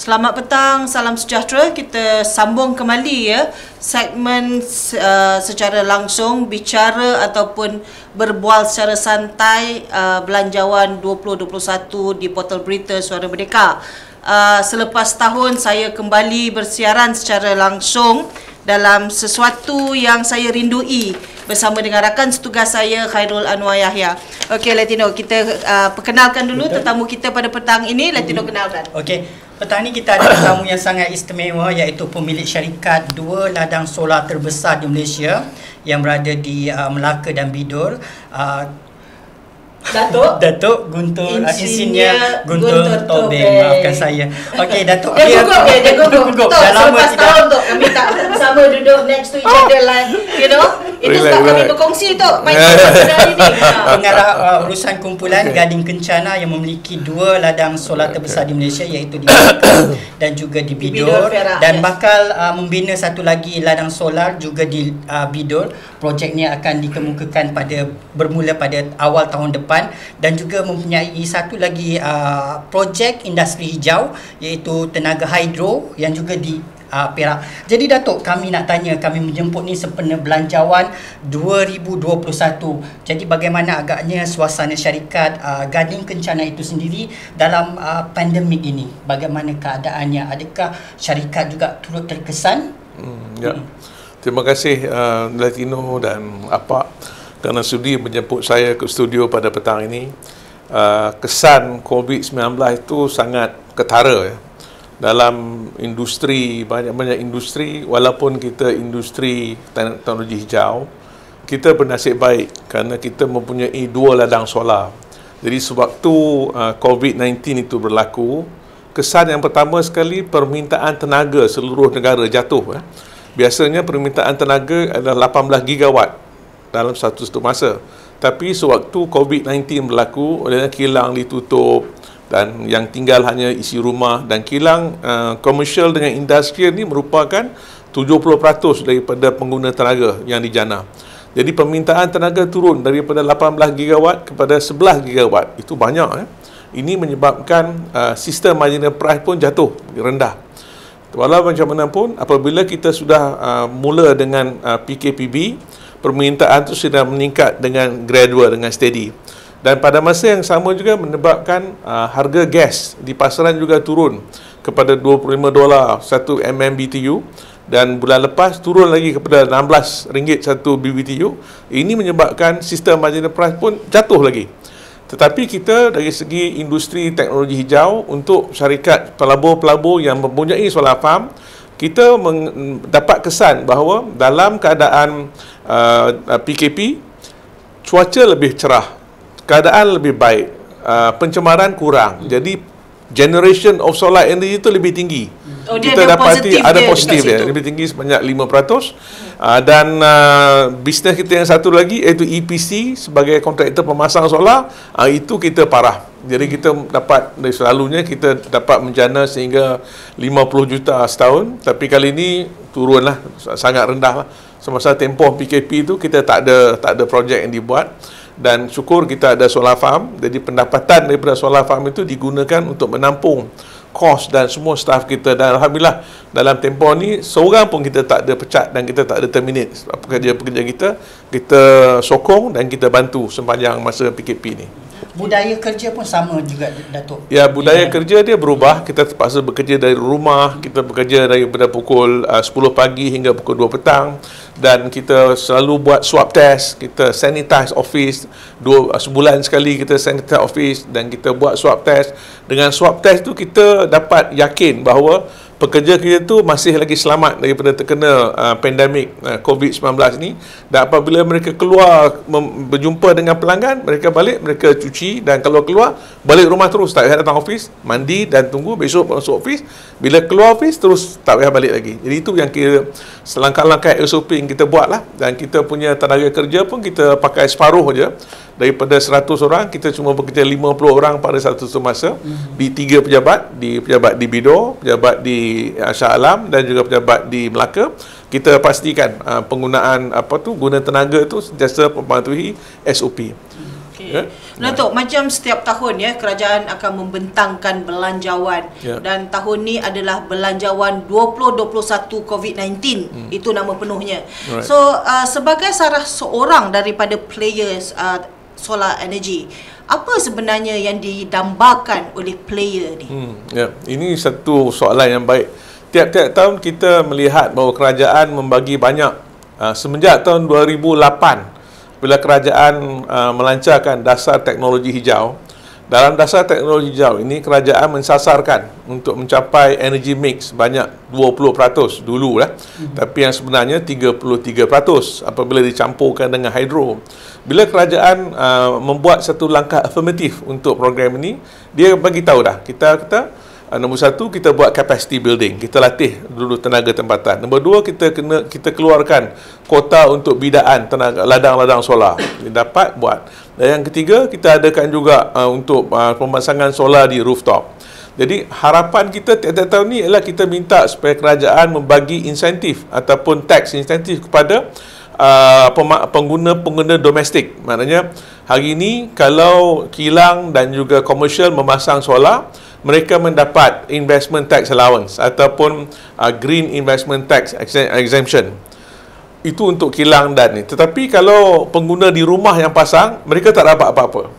Selamat petang, salam sejahtera. Kita sambung kembali ya segmen secara langsung bicara ataupun berbual secara santai belanjawan 2021 di portal berita Suara Merdeka. Selepas tahun saya kembali bersiaran secara langsung dalam sesuatu yang saya rindui bersama dengan rakan setugas saya Khairul Anwar Yahya. Okey Latino, kita perkenalkan dulu tetamu kita pada petang ini. Latino, kenalkan. Okey, petang ini kita ada tetamu yang sangat istimewa, iaitu pemilik syarikat dua ladang solar terbesar di Malaysia yang berada di Melaka dan Bidor. Datuk Guntur Insinyur Guntur Tobing. Maafkan saya. Okey, Datuk Dia gugup. Dah lama tidak. Kami tak sama duduk next to each other like, you know. Itu sebab kami berkongsi tu. Pengarah urusan kumpulan Gading Kencana yang memiliki dua ladang solar terbesar di Malaysia, iaitu di Melaka dan juga di Bidor, dan bakal membina satu lagi ladang solar juga di Bidor. Projeknya akan dikemukakan bermula pada awal tahun depan, dan juga mempunyai satu lagi projek industri hijau, iaitu tenaga hidro yang juga di Perak. Jadi Datuk, kami nak tanya, kami menjemput ni sempena belanjawan 2021. Jadi bagaimana agaknya suasana syarikat Gading Kencana itu sendiri dalam pandemik ini? Bagaimana keadaannya? Adakah syarikat juga turut terkesan? Terima kasih Latino dan Apak kerana sudi menjemput saya ke studio pada petang ini. Kesan COVID-19 itu sangat ketara ya. Dalam industri, banyak-banyak industri, walaupun kita industri teknologi hijau, kita bernasib baik kerana kita mempunyai dua ladang solar. Jadi sewaktu COVID-19 itu berlaku, kesan yang pertama sekali, permintaan tenaga seluruh negara jatuh. Biasanya permintaan tenaga adalah 18 gigawatt dalam satu masa. Tapi sewaktu COVID-19 berlaku, oleh kilang ditutup dan yang tinggal hanya isi rumah, dan kilang komersial dengan industrial ini merupakan 70% daripada pengguna tenaga yang dijana. Jadi permintaan tenaga turun daripada 18 gigawatt kepada 11 gigawatt. Itu banyak. Ini menyebabkan sistem marginal price pun jatuh, rendah. Walau macam mana pun, apabila kita sudah mula dengan PKPB, permintaan itu sudah meningkat dengan gradual, dengan steady. Dan pada masa yang sama juga menyebabkan harga gas di pasaran juga turun kepada $25 1 MMBTU, dan bulan lepas turun lagi kepada RM16 1 BBTU. Ini menyebabkan sistem marginal price pun jatuh lagi. Tetapi kita dari segi industri teknologi hijau, untuk syarikat pelabur-pelabur yang mempunyai solar farm, kita mendapat kesan bahawa dalam keadaan PKP, cuaca lebih cerah, keadaan lebih baik, pencemaran kurang. Jadi generation of solar energy itu lebih tinggi. Kita dapati ada positif dia, lebih tinggi sebanyak 5%. Dan bisnes kita yang satu lagi, iaitu EPC sebagai kontraktor pemasang solar, itu kita parah. Jadi kita dapat, selalunya kita dapat menjana sehingga 50 juta setahun, tapi kali ini turunlah, sangat rendah lah. Semasa tempoh PKP itu kita tak ada projek yang dibuat, dan syukur kita ada solar farm. Jadi pendapatan daripada solar farm itu digunakan untuk menampung kos dan semua staf kita, dan alhamdulillah dalam tempoh ni seorang pun kita tak ada pecat dan kita tak ada terminate. Pekerja-pekerja kita sokong dan kita bantu sepanjang masa PKP ni. Budaya kerja pun sama juga, Datuk? Ya, budaya kerja dia berubah. Kita terpaksa bekerja dari rumah. Kita bekerja daripada pukul 10 pagi hingga pukul 2 petang. Dan kita selalu buat swab test. Kita sanitize office. Sebulan sekali kita sanitize office dan kita buat swab test. Dengan swab test tu kita dapat yakin bahawa pekerja kita tu masih lagi selamat daripada terkena pandemik COVID-19 ni. Dan apabila mereka keluar berjumpa dengan pelanggan, mereka balik, mereka cuci, dan kalau keluar, balik rumah terus, tak payah datang office, mandi dan tunggu besok masuk office. Bila keluar office terus tak payah balik lagi. Jadi itu yang kita selangkah-langkah SOP yang kita buat lah. Dan kita punya tenaga kerja pun kita pakai separuh je. Daripada 100 orang, kita cuma bekerja 50 orang pada satu semasa di 3 pejabat, pejabat di Bidor, pejabat di Shah Alam dan juga pejabat di Melaka. Kita pastikan penggunaan guna tenaga tu sentiasa mematuhi SOP. Okay. Datuk, macam setiap tahun ya, kerajaan akan membentangkan belanjawan dan tahun ni adalah belanjawan 2021 COVID-19. Itu nama penuhnya. So sebagai salah seorang daripada players solar energy, apa sebenarnya yang didambakan oleh player ni? Ini satu soalan yang baik. Tiap-tiap tahun kita melihat bahawa kerajaan membagi banyak semenjak tahun 2008 bila kerajaan melancarkan dasar teknologi hijau. Dalam dasar teknologi hijau ini kerajaan mensasarkan untuk mencapai energy mix banyak 20% dulu lah. Tapi yang sebenarnya 33% apabila dicampurkan dengan hidro. Bila kerajaan membuat satu langkah afirmatif untuk program ini, dia bagi tahu dah kita nombor satu, kita buat capacity building. Kita latih dulu tenaga tempatan. Nombor dua, kita keluarkan kota untuk bidaan tenaga ladang-ladang solar. Kita dapat buat. Dan yang ketiga, kita adakan juga untuk pemasangan solar di rooftop. Jadi harapan kita tiap-tiap tahun ni ialah kita minta supaya kerajaan membagi insentif ataupun tax insentif kepada pengguna domestik. Maknanya hari ini kalau kilang dan juga komersial memasang solar, mereka mendapat investment tax allowance ataupun green investment tax exemption. Itu untuk kilang dan ni. Tetapi kalau pengguna di rumah yang pasang, mereka tak dapat apa-apa.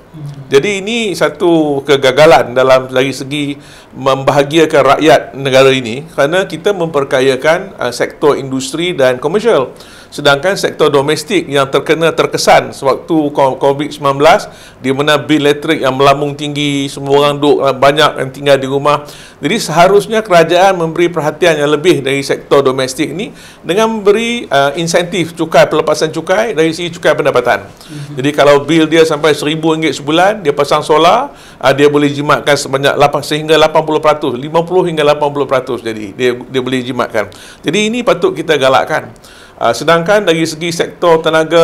Jadi ini satu kegagalan dalam dari segi membahagiakan rakyat negara ini, kerana kita memperkayakan sektor industri dan komersial. Sedangkan sektor domestik yang terkesan sewaktu COVID-19, di mana bil elektrik yang melambung tinggi, semua orang banyak yang tinggal di rumah. Jadi seharusnya kerajaan memberi perhatian yang lebih dari sektor domestik ini dengan memberi insentif cukai, pelepasan cukai dari segi cukai pendapatan. Jadi kalau bil dia sampai RM1,000 sebulan, dia pasang solar, dia boleh jimatkan sebanyak sehingga 80%, 50 hingga 80%. Jadi dia boleh jimatkan. Jadi ini patut kita galakkan. Sedangkan dari segi sektor tenaga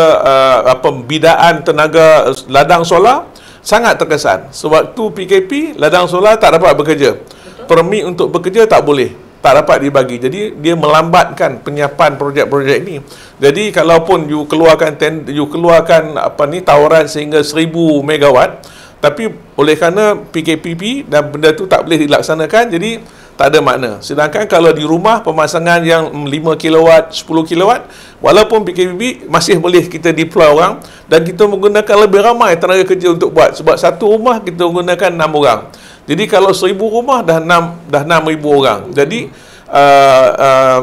pembidaan tenaga ladang solar sangat terkesan. Sewaktu PKP, ladang solar tak dapat bekerja. Permit untuk bekerja tak boleh, tak dapat dibagi. Jadi dia melambatkan penyiapan projek-projek ini. Jadi kalaupun you keluarkan tawaran sehingga 1000 megawatt, tapi oleh kerana PKPP dan benda tu tak boleh dilaksanakan, jadi tak ada makna. Sedangkan kalau di rumah pemasangan yang 5 kilowatt, 10 kilowatt, walaupun PKPP masih boleh kita deploy orang dan kita menggunakan lebih ramai tenaga kerja untuk buat. Sebab satu rumah kita menggunakan 6 orang. Jadi kalau 1000 rumah dah 6,000 orang. Jadi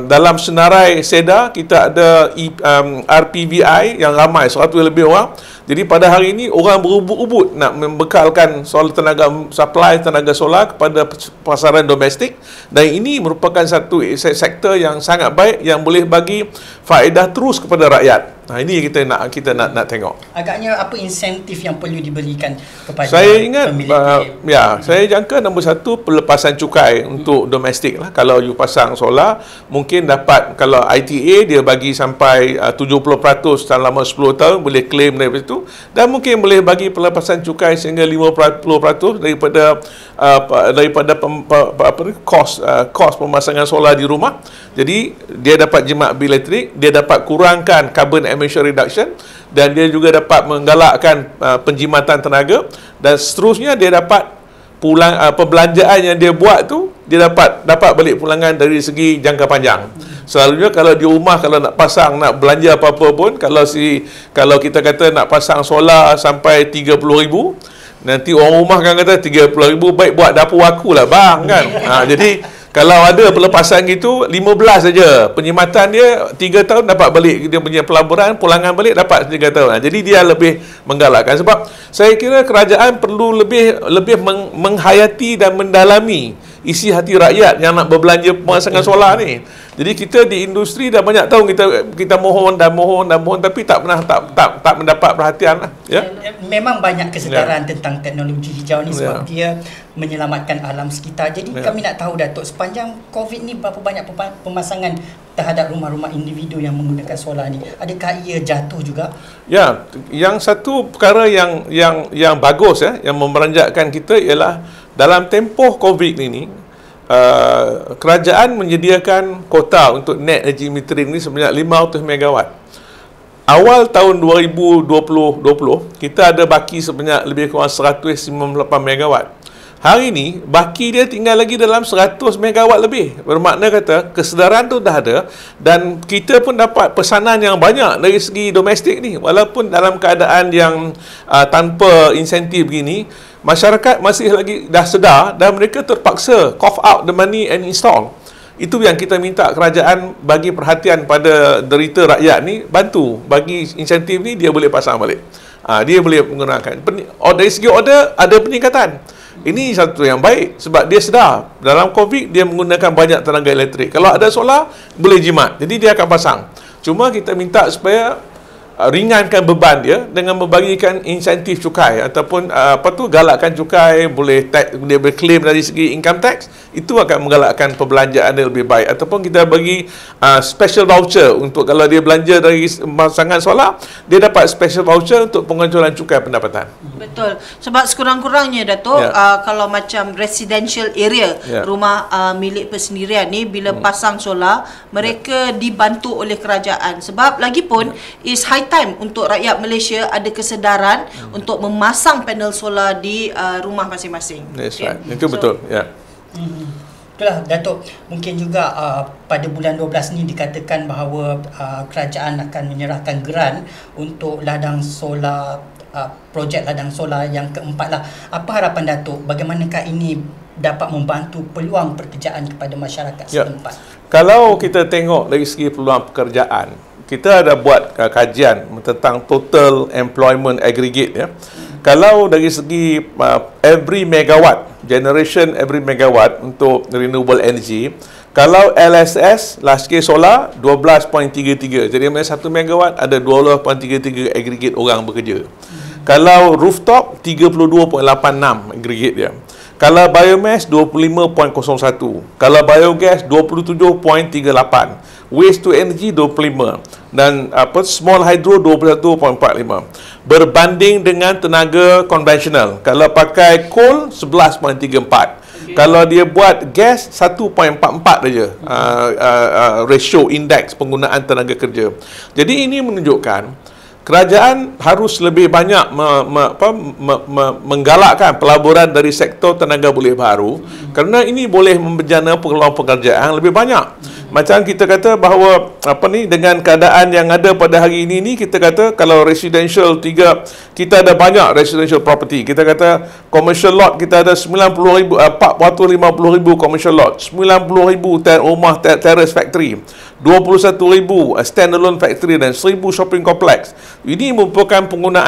dalam senarai SEDA kita ada RPVI yang ramai 100 lebih orang. Jadi pada hari ini orang berubut-ubut nak membekalkan supply tenaga solar kepada pasaran domestik, dan ini merupakan satu sektor yang sangat baik yang boleh bagi faedah terus kepada rakyat. Ini kita nak tengok. Agaknya apa insentif yang perlu diberikan kepada saya ingat saya jangka nombor satu pelepasan cukai untuk domestik lah. Kalau you pasang solar, mungkin dapat, kalau ITA dia bagi sampai 70% selama 10 tahun boleh claim daripada itu, dan mungkin boleh bagi pelepasan cukai sehingga 50% daripada kos pemasangan solar di rumah. Jadi dia dapat jimat bil elektrik, dia dapat kurangkan carbon emission reduction, dan dia juga dapat menggalakkan penjimatan tenaga, dan seterusnya dia dapat perbelanjaan yang dia buat tu, dia dapat balik pulangan dari segi jangka panjang. Selalunya kalau di rumah, kalau nak pasang, nak belanja apa-apa pun, kalau kita kata nak pasang solar sampai 30,000, nanti orang rumah kan kata 30,000 baik buat dapur aku lah bang kan. Jadi kalau ada pelepasan gitu 15 saja, penyimatan dia 3 tahun dapat balik dia punya pelaburan, pulangan balik dapat 3 tahun. Jadi dia lebih menggalakkan. Sebab saya kira kerajaan perlu lebih menghayati dan mendalami isi hati rakyat yang nak berbelanja pemasangan solar ni. Jadi kita di industri dah banyak tahun kita mohon, tapi tak pernah tak mendapat perhatian lah. Memang banyak kesedaran tentang teknologi hijau ni sebab dia menyelamatkan alam sekitar. Jadi kami nak tahu, Datuk, sepanjang COVID ni berapa banyak pemasangan terhadap rumah-rumah individu yang menggunakan solar ni? Adakah ia jatuh juga? Ya, yang satu perkara yang bagus yang memeranjatkan kita ialah dalam tempoh COVID ini, kerajaan menyediakan kota untuk net energy metering ni sebanyak 500 megawatt. awal tahun 2020 kita ada baki sebanyak lebih kurang 198 megawatt. Hari ini baki dia tinggal lagi dalam 100 megawatt lebih. Bermakna kata kesedaran tu dah ada dan kita pun dapat pesanan yang banyak dari segi domestik ni. Walaupun dalam keadaan yang tanpa insentif begini, masyarakat masih lagi dah sedar dan mereka terpaksa cough out the money and install. Itu yang kita minta kerajaan bagi perhatian pada derita rakyat ni, bantu bagi insentif ni dia boleh pasang balik. Dia boleh menggunakan. Dari segi order ada peningkatan. Ini satu yang baik sebab dia sedar dalam COVID dia menggunakan banyak tenaga elektrik. Kalau ada solar boleh jimat. Jadi dia akan pasang. Cuma kita minta supaya ringankan beban dia dengan membagikan insentif cukai ataupun galakkan cukai, dia berklaim dari segi income tax, itu akan menggalakkan perbelanjaan dia lebih baik. Ataupun kita bagi special voucher untuk kalau dia belanja dari pasangan solar, dia dapat special voucher untuk pengontrolan cukai pendapatan. Betul. Sebab sekurang-kurangnya Datuk, kalau macam residential area, rumah milik persendirian ni bila pasang solar, mereka dibantu oleh kerajaan. Sebab lagipun is high time untuk rakyat Malaysia ada kesedaran untuk memasang panel solar di rumah masing-masing. That's right. Itu betul. Itulah Datuk, mungkin juga pada bulan 12 ni dikatakan bahawa kerajaan akan menyerahkan geran untuk ladang solar, projek ladang solar yang keempat lah. Apa harapan Datuk? Bagaimanakah ini dapat membantu peluang pekerjaan kepada masyarakat setempat? Kalau kita tengok dari segi peluang pekerjaan, kita ada buat kajian tentang total employment aggregate Kalau dari segi every megawatt generation, every megawatt untuk renewable energy, kalau LSS large scale solar 12.33, jadi mana 1 megawatt ada 12.33 aggregate orang bekerja. Kalau rooftop 32.86 aggregate dia. Kalau biomass 25.01, kalau biogas 27.38, waste to energy 25 dan small hydro 21.45. Berbanding dengan tenaga konvensional, kalau pakai coal 11.34. Kalau dia buat gas 1.44 saja ratio indeks penggunaan tenaga kerja. Jadi ini menunjukkan kerajaan harus lebih banyak menggalakkan pelaburan dari sektor tenaga pulih baru kerana ini boleh membejana peluang pekerjaan lebih banyak. Macam kita kata bahawa dengan keadaan yang ada pada hari ini kita kata kalau residential kita ada banyak residential property. Kita kata commercial lot kita ada 450,000 commercial lot, 90,000 rumah terrace factory, 21,000 standalone factory dan 1,000 shopping complex. Ini merupakan pengguna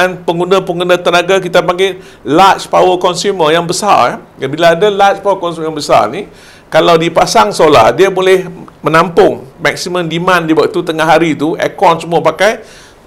tenaga kita panggil large power consumer yang besar. Bila ada large power consumer yang besar ni, kalau dipasang solar, dia boleh menampung maksimum demand di waktu tengah hari tu, aircon semua pakai,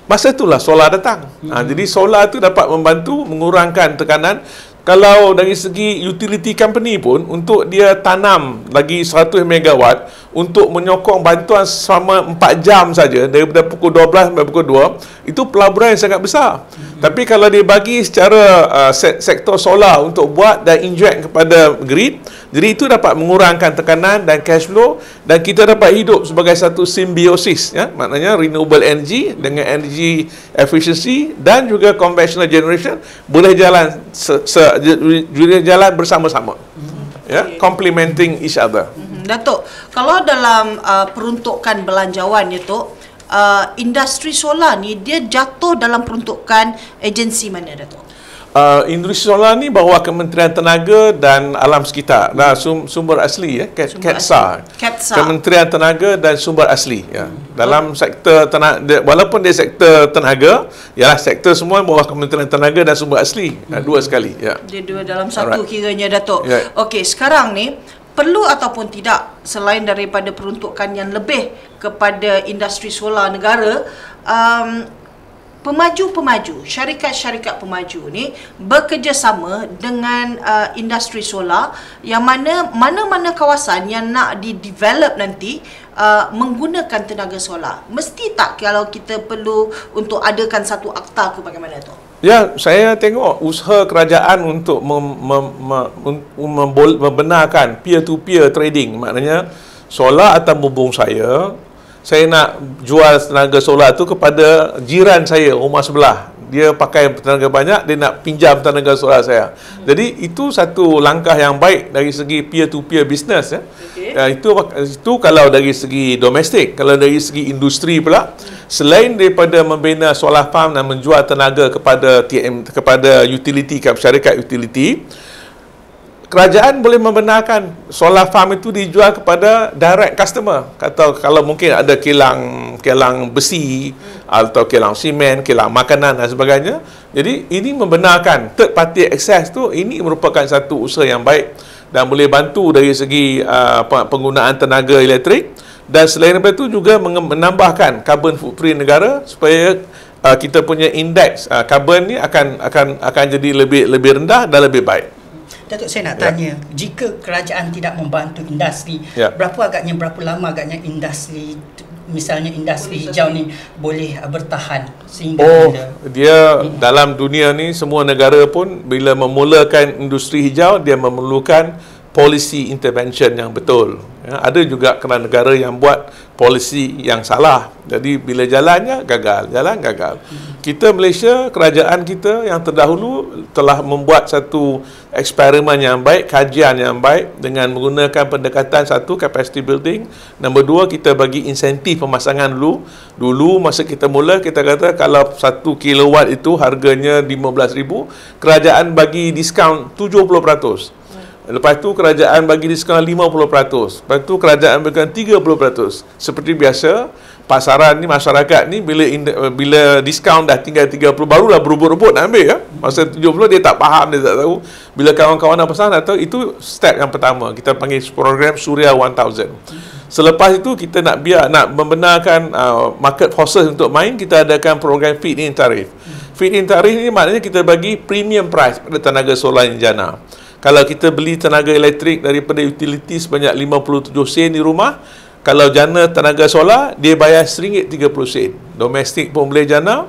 masa itulah solar datang. Jadi solar tu dapat membantu mengurangkan tekanan. Kalau dari segi utility company pun, untuk dia tanam lagi 100 megawatt untuk menyokong bantuan selama 4 jam saja daripada pukul 12 sampai pukul 2, itu pelaburan yang sangat besar. Tapi kalau dia bagi secara sektor solar untuk buat dan inject kepada grid, jadi itu dapat mengurangkan tekanan dan cash flow dan kita dapat hidup sebagai satu simbiosis, maknanya renewable energy dengan energy efficiency dan juga conventional generation boleh jalan jalan bersama-sama, complementing each other. Datuk, kalau dalam peruntukan belanjawan itu, industri solar ni dia jatuh dalam peruntukan agensi mana, Datuk? Industri solar ni bawah Kementerian Tenaga dan Alam Sekitar. Sumber asli KETSA. Kementerian Tenaga dan Sumber Asli dalam sektor tenaga, walaupun dia sektor tenaga, ialah sektor semua bawah Kementerian Tenaga dan Sumber Asli. Dua sekali. Dia dua dalam satu kiranya, Datuk. Okey, sekarang ni perlu ataupun tidak, selain daripada peruntukan yang lebih kepada industri solar negara, pemaju-pemaju, syarikat-syarikat pemaju ni bekerjasama dengan industri solar yang mana-mana kawasan yang nak di-develop nanti menggunakan tenaga solar. Mesti tak kalau kita perlu untuk adakan satu akta ke bagaimana tu? Ya, saya tengok usaha kerajaan untuk membenarkan peer-to-peer trading. Maknanya solar atas bumbung saya, saya nak jual tenaga solar tu kepada jiran saya, rumah sebelah. Dia pakai tenaga banyak, dia nak pinjam tenaga solar saya. Jadi itu satu langkah yang baik dari segi peer-to-peer business. Itu kalau dari segi domestik. Kalau dari segi industri pula, selain daripada membina solar farm dan menjual tenaga kepada kepada utility, syarikat utility, kerajaan boleh membenarkan solar farm itu dijual kepada direct customer. Kalau mungkin ada kilang besi atau kilang simen, kilang makanan dan sebagainya. Jadi ini membenarkan third party access tu, ini merupakan satu usaha yang baik dan boleh bantu dari segi penggunaan tenaga elektrik, dan selain daripada itu juga menambahkan carbon footprint negara supaya kita punya indeks carbon ni akan jadi lebih rendah dan lebih baik. Datuk, saya nak tanya, jika kerajaan tidak membantu industri, berapa lama agaknya industri, misalnya industri hijau ni boleh bertahan sehingga dia dalam dunia ni semua negara pun bila memulakan industri hijau, dia memerlukan policy intervention yang betul. Ada juga negara yang buat polisi yang salah. Jadi bila jalan gagal. Kita Malaysia, kerajaan kita yang terdahulu telah membuat satu eksperimen yang baik, kajian yang baik dengan menggunakan pendekatan satu, capacity building. Nombor dua, kita bagi insentif pemasangan dulu. Dulu masa kita mula, kita kata kalau 1 kilowatt itu harganya RM15,000, kerajaan bagi diskaun 70%. Lepas tu kerajaan bagi diskaun 50%. Lepas tu kerajaan berikan 30%. Seperti biasa, pasaran ni, masyarakat ni bila diskaun dah tinggal 30 barulah berebut-rebut nak ambil ya. Masa 70 dia tak faham, dia tak tahu. Bila kawan-kawan nak pasang tak tahu, itu step yang pertama. Kita panggil program Suria 1000. Selepas itu kita nak membenarkan market forces untuk main, kita adakan program feed-in tarif. Feed-in tarif ni maknanya kita bagi premium price pada tenaga solar yang jana. Kalau kita beli tenaga elektrik daripada utility sebanyak 57 sen di rumah, kalau jana tenaga solar, dia bayar RM1.30. Domestik pun boleh jana,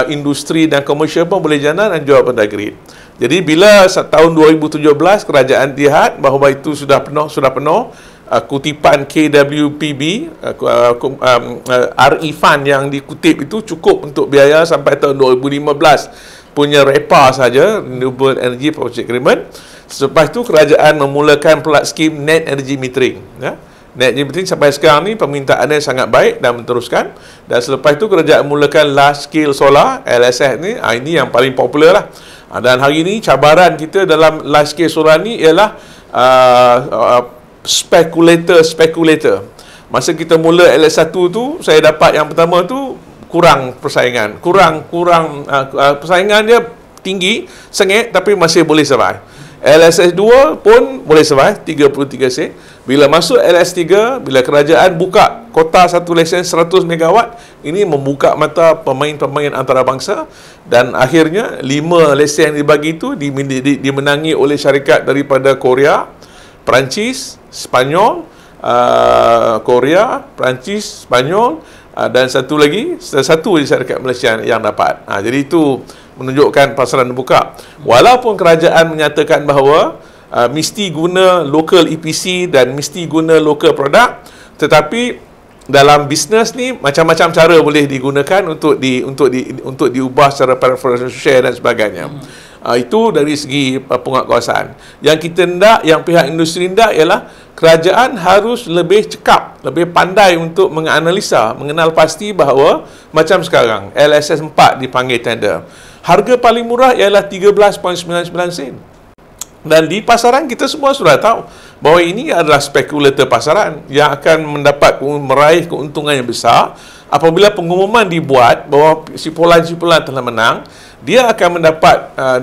industri dan komersial pun boleh jana dan jual pada grid. Jadi bila tahun 2017 kerajaan lihat bahawa itu sudah penuh, kutipan KWPB, RE Fund yang dikutip itu cukup untuk biaya sampai tahun 2015 punya REPA saja, Renewable Energy Project Agreement. Selepas itu kerajaan memulakan pula skim Net Energy Metering. Net Energy Metering sampai sekarang ni permintaannya sangat baik dan meneruskan. Dan selepas itu kerajaan memulakan Large Scale Solar, LSS ni, ini yang paling popular lah. Dan hari ini cabaran kita dalam Large Scale Solar ni ialah spekulator. Masa kita mula LS1 tu, saya dapat yang pertama tu kurang persaingan. Persaingan dia tinggi, sengit, tapi masih boleh survive. LSS2 pun boleh survive, 33 sen. Bila masuk LS3, bila kerajaan buka kota satu lesen 100 megawatt, ini membuka mata pemain-pemain antarabangsa, dan akhirnya 5 lesen yang dibagi itu dimenangi oleh syarikat daripada Korea, Perancis, Spanyol, dan satu lagi, satu syarikat Malaysia yang dapat. Jadi itu menunjukkan pasaran dibuka. Walaupun kerajaan menyatakan bahawa mesti guna local EPC dan mesti guna local produk, tetapi dalam bisnes ni macam-macam cara boleh digunakan untuk diubah secara preferential share dan sebagainya. Itu dari segi penguatkuasaan. Yang kita hendak, yang pihak industri hendak ialah kerajaan harus lebih cekap, lebih pandai untuk menganalisa, mengenal pasti bahawa macam sekarang LSS 4 dipanggil tender. Harga paling murah ialah 13.99 sen. Dan di pasaran kita semua sudah tahu bahawa ini adalah spekulator pasaran yang akan meraih keuntungan yang besar. Apabila pengumuman dibuat bahawa simpulan-simpulan telah menang, dia akan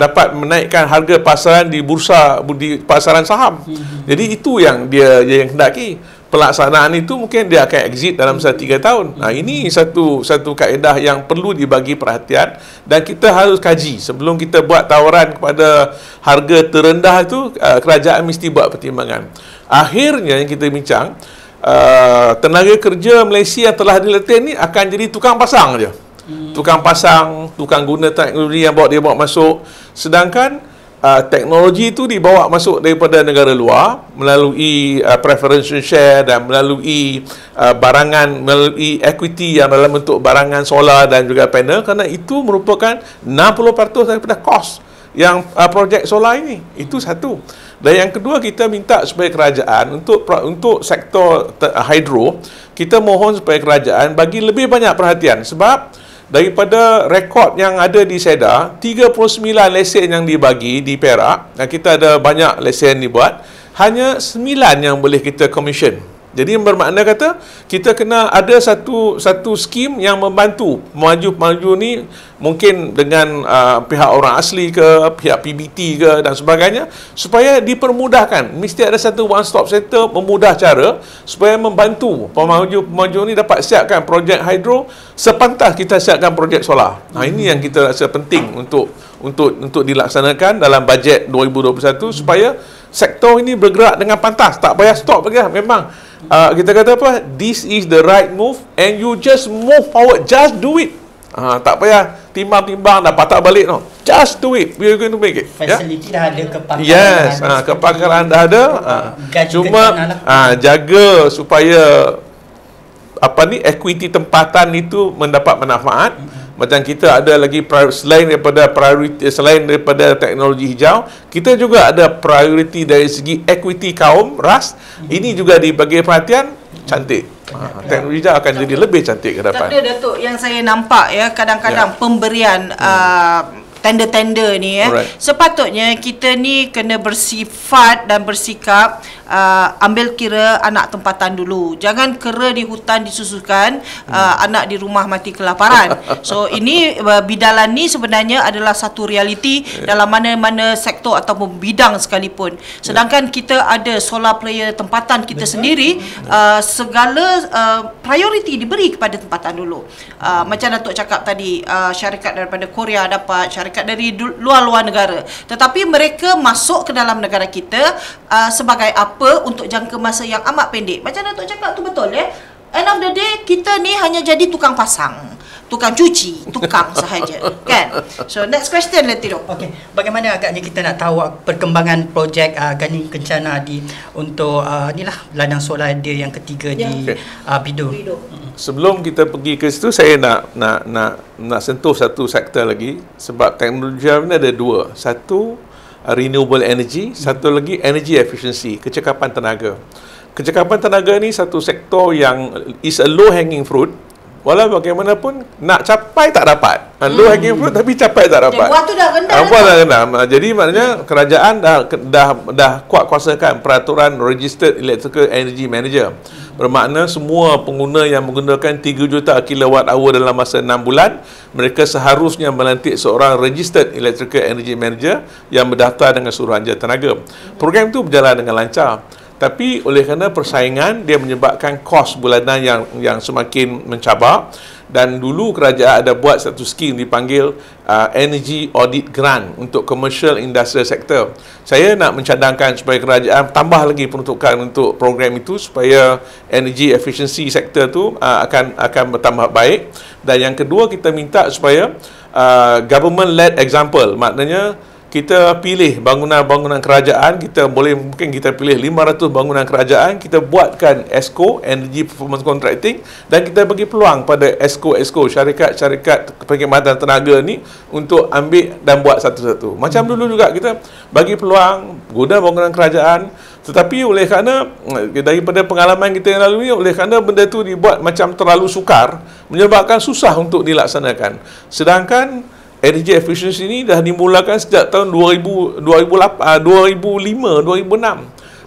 dapat menaikkan harga pasaran di bursa, di pasaran saham. Jadi itu yang dia yang hendaki. Pelaksanaan itu mungkin dia akan exit dalam 3 tahun. Ini satu kaedah yang perlu dibagi perhatian, dan kita harus kaji sebelum kita buat tawaran kepada harga terendah itu. Kerajaan mesti buat pertimbangan. Akhirnya yang kita bincang, tenaga kerja Malaysia yang telah diletih ni akan jadi tukang pasang je. Tukang pasang, tukang guna teknologi yang dia bawa masuk. Sedangkan teknologi itu dibawa masuk daripada negara luar melalui preferential share dan melalui barangan, melalui equity yang dalam bentuk barangan solar dan juga panel, kerana itu merupakan 60% daripada kos yang projek solar ini. Itu satu. Dan yang kedua, kita minta supaya kerajaan untuk sektor hidro, kita mohon supaya kerajaan bagi lebih banyak perhatian, sebab daripada rekod yang ada di SEDA, 39 lesen yang dibagi di Perak, dan kita ada banyak lesen dibuat, hanya 9 yang boleh kita commission. Jadi bermakna kata kita kena ada satu skim yang membantu maju ni, mungkin dengan pihak orang asli ke, pihak PBT ke dan sebagainya, supaya dipermudahkan. Mesti ada satu one stop center memudah cara supaya membantu pemaju ni dapat siapkan projek hidro sepantas kita siapkan projek solar. Ini yang kita rasa penting untuk dilaksanakan dalam bajet 2021 supaya sektor ini bergerak dengan pantas, tak payah stop lagi. Memang kita kata apa, this is the right move and you just move forward, just do it. Tak payah timbang-timbang dah patah balik, no. Just do it, we are going to make it. Facility dah ada, kepakaran yes, dah ada, kepakaran dah ada. Cuma jaga supaya equity tempatan itu mendapat manfaat. Macam kita ada lagi selain daripada teknologi hijau, kita juga ada priority dari segi equity kaum ras. Ini juga dibagi perhatian, cantik. Teknologi hijau akan jadi lebih cantik ke depan. Tak ada, Datuk, yang saya nampak ya, kadang-kadang pemberian tender-tender ni sepatutnya kita ni kena bersifat dan bersikap ambil kira anak tempatan dulu. Jangan kera di hutan disusukan, anak di rumah mati kelaparan. So ini bidalan ni sebenarnya adalah satu realiti dalam mana-mana sektor ataupun bidang sekalipun. Sedangkan kita ada solar player tempatan kita sendiri, segala prioriti diberi kepada tempatan dulu. Macam Datuk cakap tadi, syarikat daripada Korea dapat, syarikat dari luar-luar negara, tetapi mereka masuk ke dalam negara kita sebagai apa, untuk jangka masa yang amat pendek. Macam Datuk cakap tu betul ya. End of the day, kita ni hanya jadi tukang pasang, tukang cuci, tukang sahaja, kan? So next question Latino. Okey, bagaimana agaknya kita nak tahu perkembangan projek Gani Kencana untuk inilah ladang solar dia yang ketiga di Bido. Sebelum kita pergi ke situ, saya nak sentuh satu sektor lagi, sebab teknologi ini ada dua. Satu renewable energy, satu lagi energy efficiency, kecekapan tenaga. Kecekapan tenaga ni satu sektor yang is a low hanging fruit. Walau bagaimanapun nak capai tak dapat. Low hanging fruit tapi capai tak dapat. Buat tu dah rendah. Buat dah rendah. Jadi maknanya kerajaan dah kuat kuasakan peraturan Registered Electrical Energy Manager. Bermakna semua pengguna yang menggunakan 3 juta kilowatt hour dalam masa 6 bulan, mereka seharusnya melantik seorang Registered Electrical Energy Manager yang berdaftar dengan Suruhanjaya Tenaga. Program itu berjalan dengan lancar. Tapi oleh kerana persaingan, dia menyebabkan kos bulanan yang semakin mencabar. Dan dulu kerajaan ada buat satu skim dipanggil Energy Audit Grant untuk commercial industrial sector. Saya nak mencadangkan supaya kerajaan tambah lagi peruntukan untuk program itu supaya energy efficiency sector tu akan bertambah baik. Dan yang kedua, kita minta supaya government led example, maknanya kita pilih bangunan-bangunan kerajaan, mungkin kita pilih 500 bangunan kerajaan, kita buatkan ESCO, Energy Performance Contracting, dan kita bagi peluang pada ESCO, syarikat-syarikat perkhidmatan tenaga ni untuk ambil dan buat satu-satu. Macam dulu juga kita bagi peluang guna bangunan kerajaan, tetapi oleh kerana daripada pengalaman kita yang lalu ni, oleh kerana benda tu dibuat macam terlalu sukar, menyebabkan susah untuk dilaksanakan. Sedangkan energy efficiency ini dah dimulakan sejak tahun 2005, 2006.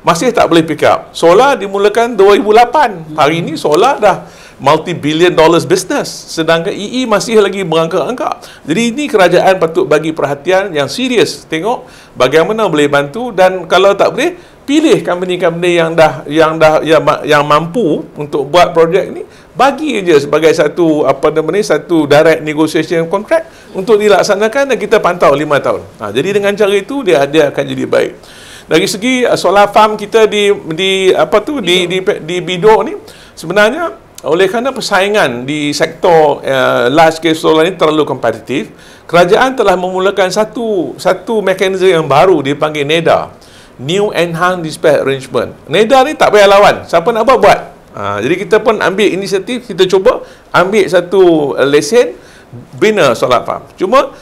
Masih tak boleh pick up. Solar dimulakan 2008. Hari ini solar dah multi-billion dollars business. Sedangkan EE masih lagi berangkat-angkat. Jadi ini kerajaan patut bagi perhatian yang serius. Tengok bagaimana boleh bantu, dan kalau tak boleh, pilih company-company yang mampu untuk buat projek ni, bagi je sebagai satu satu direct negotiation contract untuk dilaksanakan, dan kita pantau 5 tahun. Jadi dengan cara itu dia akan jadi baik. Dari segi solar farm kita di Bido ni, sebenarnya oleh kerana persaingan di sektor large scale solar ini terlalu kompetitif, kerajaan telah memulakan satu mekanisme yang baru dipanggil NEDA, New Enhanced Dispatch Arrangement. NEDA ni tak payah lawan, siapa nak buat. Jadi kita pun ambil inisiatif, kita cuba ambil satu lesen bina solar farm. Cuma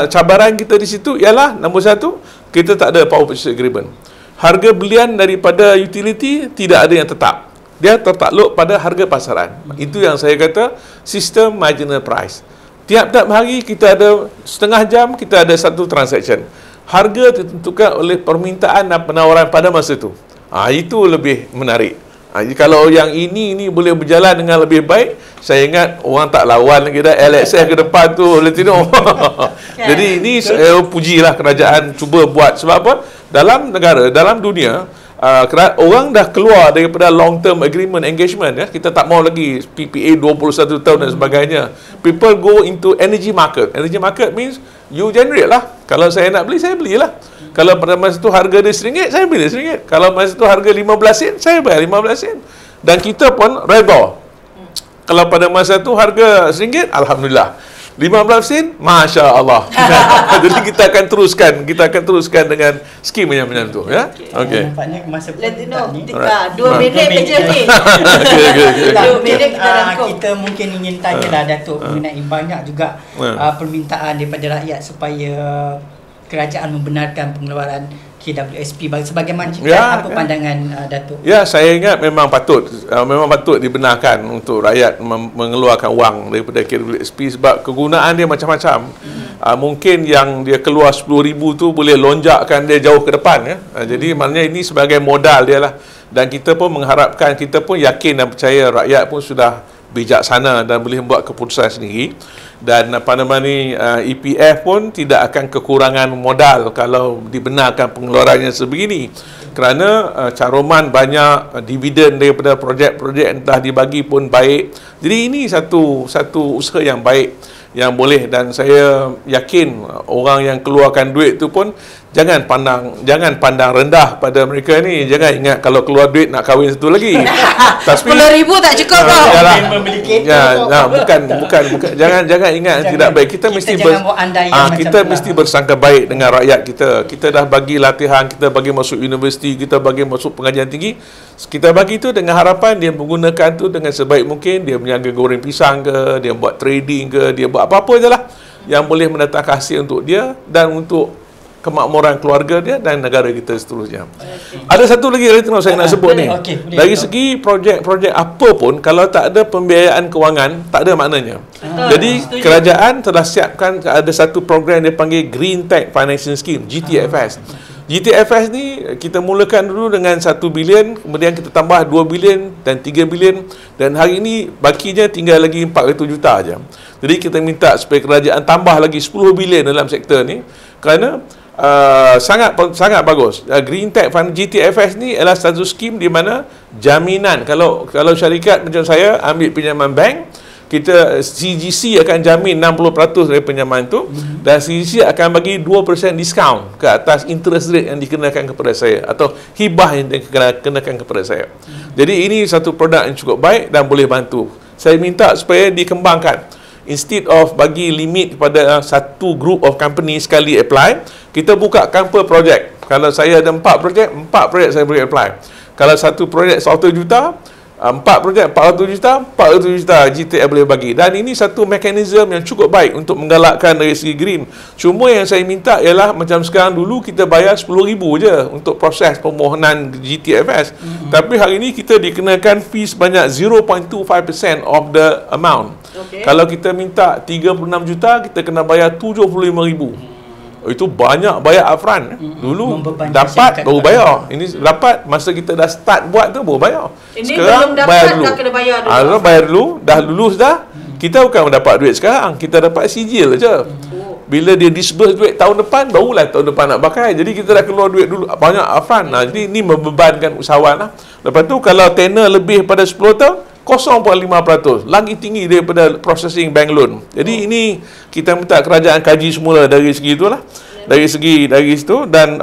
cabaran kita di situ ialah nombor satu, kita tak ada power purchase agreement. Harga belian daripada utility tidak ada yang tetap. Dia tertakluk pada harga pasaran. Itu yang saya kata sistem marginal price. Tiap-tiap hari kita ada setengah jam, kita ada satu transaction. Harga ditentukan oleh permintaan dan penawaran pada masa itu. Itu lebih menarik. Kalau yang ini boleh berjalan dengan lebih baik, saya ingat orang tak lawan lagi dah LXS ke depan tu, Latino. Jadi ini saya pujilah kerajaan cuba buat. Sebab apa? Dalam negara, dalam dunia, orang dah keluar daripada long term agreement engagement, ya. Kita tak mau lagi PPA 21 tahun dan sebagainya. People go into energy market. Energy market means you generate lah. Kalau saya nak beli, saya belilah. Kalau pada masa tu harga dia RM1, saya beli RM1. Kalau masa tu harga 15 sen, saya bayar 15 sen. Dan kita pun redha. Kalau pada masa tu harga RM1, alhamdulillah. 15 sen, Masya Allah. Jadi kita akan teruskan dengan skim yang macam tu, ya. Okey. Nampaknya masa Latino, 2 minit saja ni. 2 minit kita mungkin ingin tanyalah Datuk mengenai banyak juga permintaan daripada rakyat supaya kerajaan membenarkan pengeluaran KWSP. Sebagaimana apa pandangan Datuk? Ya, saya ingat memang patut dibenarkan untuk rakyat mengeluarkan wang daripada KWSP sebab kegunaan dia macam-macam. Mungkin yang dia keluar 10,000 tu boleh lonjakkan dia jauh ke depan, ya. Jadi maknanya ini sebagai modal dia lah. Dan kita pun mengharapkan, kita pun yakin dan percaya rakyat pun sudah bijaksana dan boleh membuat keputusan sendiri. Dan EPF pun tidak akan kekurangan modal kalau dibenarkan pengeluarannya sebegini, kerana caruman banyak, dividen daripada projek-projek yang telah dibagi pun baik. Jadi ini satu usaha yang baik yang boleh, dan saya yakin orang yang keluarkan duit tu pun jangan pandang rendah pada mereka ni. Jangan ingat kalau keluar duit nak kahwin satu lagi. Tapi 10,000 tak cukup kau. Bukan. Jangan ingat tidak baik. Kita mesti bersangka baik dengan rakyat kita. Kita dah bagi latihan, kita bagi masuk universiti, kita bagi masuk pengajian tinggi. Kita bagi tu dengan harapan dia menggunakan tu dengan sebaik mungkin. Dia berniaga goreng pisang ke, dia buat trading ke, dia buat apa-apa je lah yang boleh mendatangkan hasil untuk dia dan untuk kemakmuran keluarga dia dan negara kita seterusnya. Ada satu lagi saya nak sebut ni. Dari segi projek-projek apa pun, kalau tak ada pembiayaan kewangan, tak ada maknanya. Jadi kerajaan telah siapkan ada satu program dia panggil Green Tech Financing Scheme, GTFS. GTFS ni kita mulakan dulu dengan 1 bilion, kemudian kita tambah 2 bilion dan 3 bilion, dan hari ini bakinya tinggal lagi 400 juta aja. Jadi kita minta supaya kerajaan tambah lagi 10 bilion dalam sektor ni, kerana sangat bagus. Green Tech Fund GTFS ni adalah satu skim di mana jaminan, kalau syarikat macam saya ambil pinjaman bank, kita CGC akan jamin 60% dari pinjaman tu, dan CGC akan bagi 2% diskaun ke atas interest rate yang dikenakan kepada saya atau hibah yang dikenakan kepada saya. Jadi ini satu produk yang cukup baik dan boleh bantu. Saya minta supaya dikembangkan. Instead of bagi limit kepada satu group of company sekali apply, kita buka per project. Kalau saya ada 4 projek saya boleh apply. Kalau satu projek 100 juta, 4 projek 400 juta GTF boleh bagi. Dan ini satu mekanisme yang cukup baik untuk menggalakkan dari segi green. Cuma yang saya minta ialah macam sekarang, dulu kita bayar 10,000 je untuk proses permohonan GTFS. Tapi hari ini kita dikenakan fee sebanyak 0.25% of the amount. Kalau kita minta 36 juta, kita kena bayar 75,000. Itu banyak bayar upfront. Dulu dapat baru bayar. Ini dapat masa kita dah start buat tu baru bayar. Ini sekarang belum dapat bayar dulu. Dah kena bayar dulu. Bayar dulu, dah lulus dah. Kita bukan mendapat duit sekarang, kita dapat sijil je. Bila dia disburse duit tahun depan, barulah tahun depan nak pakai. Jadi kita dah keluar duit dulu banyak upfront. Jadi ini membebankan usahawan lah. Lepas tu kalau tenor lebih pada 10 tahun, 0.5%, lagi tinggi daripada processing bank loan. Jadi ini kita minta kerajaan kaji semula dari segi itulah. Dari situ, dan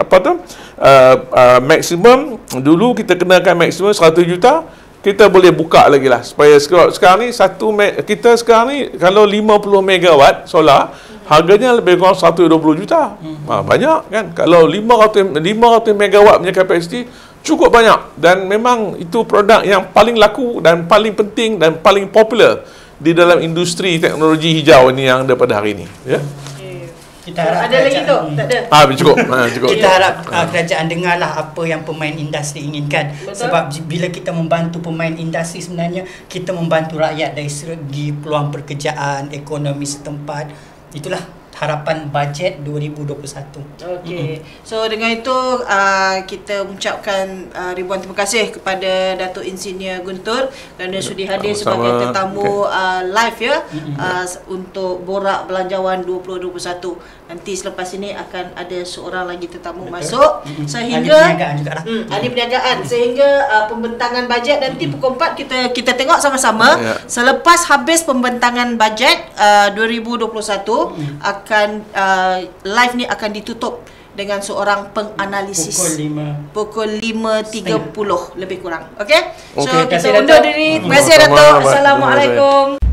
maksimum dulu kita kenakan maksimum 100 juta. kita boleh buka lagi lah supaya sekarang ni kita sekarang ni kalau 50 megawatt solar harganya lebih kurang 120 juta. Banyak kan? Kalau 500 megawatt punya kapasiti cukup banyak, dan memang itu produk yang paling laku dan paling penting dan paling popular di dalam industri teknologi hijau ini yang ada pada hari ini, ya. Kita harap ada lagi tu? Tak ada. Cukup. Cukup. Kita harap kerajaan dengarlah apa yang pemain industri inginkan. Betul. Sebab bila kita membantu pemain industri, sebenarnya kita membantu rakyat dari segi peluang pekerjaan, ekonomi setempat. Itulah harapan bajet 2021. Okey. So dengan itu kita mengucapkan ribuan terima kasih kepada Datuk Insinyur Guntur kerana sudi hadir sebagai tetamu live ya, untuk Borak Belanjawan 2021. Nanti selepas ini akan ada seorang lagi tetamu masuk sehingga ahli perniagaan sehingga pembentangan bajet nanti pukul 4 kita tengok sama-sama. Selepas habis pembentangan bajet 2021 akan live ni akan ditutup dengan seorang penganalisis pukul 5.30 lebih kurang. Okey? So kita undur diri. Terima kasih Datuk. Assalamualaikum.